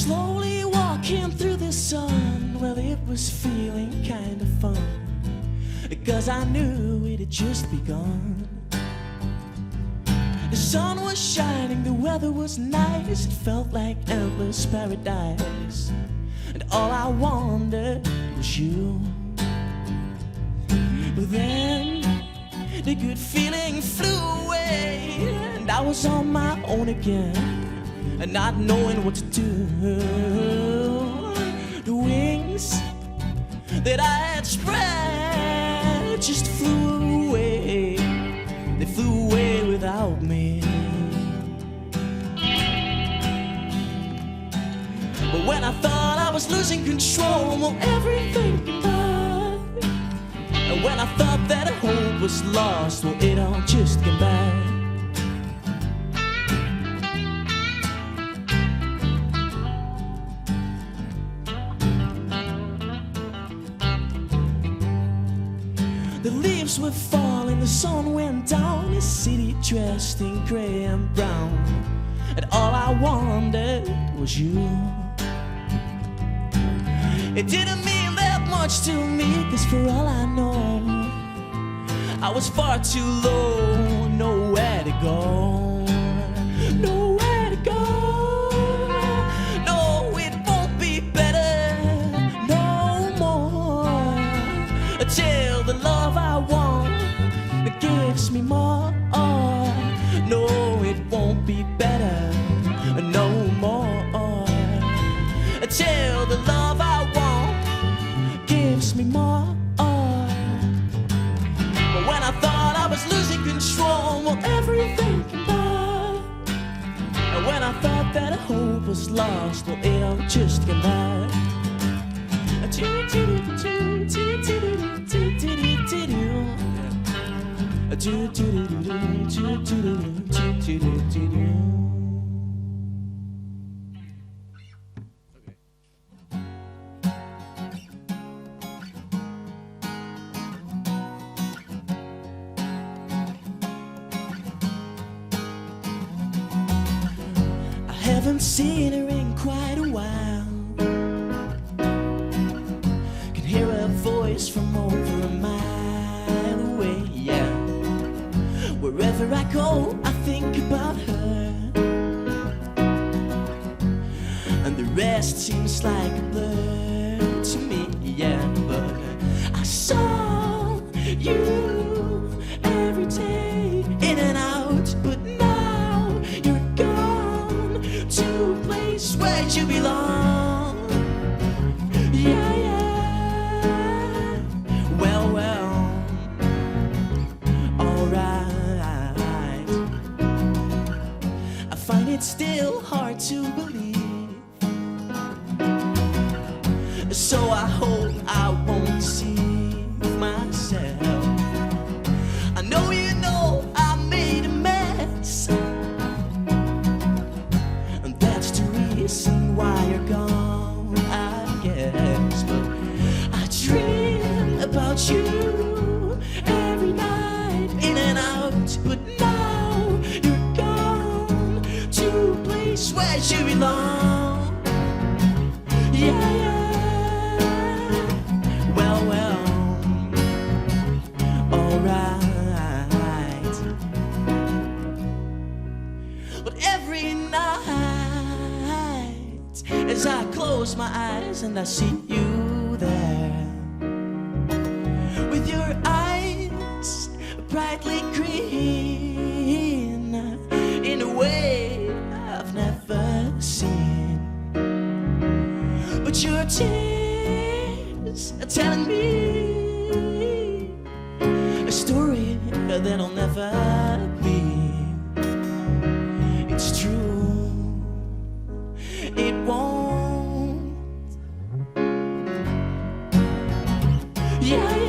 Slowly walking through the sun, well, it was feeling kind of fun, because I knew it had just begun. The sun was shining, the weather was nice, it felt like endless paradise, and all I wanted was you. But then the good feeling flew away, and I was on my own again, and not knowing what to do. The wings that I had spread just flew away. They flew away without me. But when I thought I was losing control, well, everything came back. And when I thought that hope was lost, well, it all just came back. The leaves were falling, the sun went down, the city dressed in grey and brown, and all I wanted was you. It didn't mean that much to me, 'cause for all I know, I was far too low, nowhere to go, nowhere to go. No, it won't be better no more, till the love I want gives me more. No, it won't be better no more, till the love I want gives me more. But when I thought I was losing control, well, everything came back. And when I thought that hope was lost, well, it all just came back. I haven't seen her in quite a while. Can hear her voice from over a mile away, yeah. Wherever I go, I think about her, and the rest seems like a blur to me, yeah. But I saw you every day, in and out, but now you're gone to a place where you belong. Yeah, yeah. Well, well, alright. I find it still hard to believe, so I hope I won't deceive myself. I know you know I made a mess, and that's the reason why you're gone, I guess. But I dream about you every night, in and out, but now you're gone to a place where you belong. Yeah, yeah. Well, well, alright. But every night, as I close my eyes and I see you there, with your eyes brightly green, in a way I've never seen. But your tears are telling me a story that'll never be. It's true, it won't. Yeah, yeah.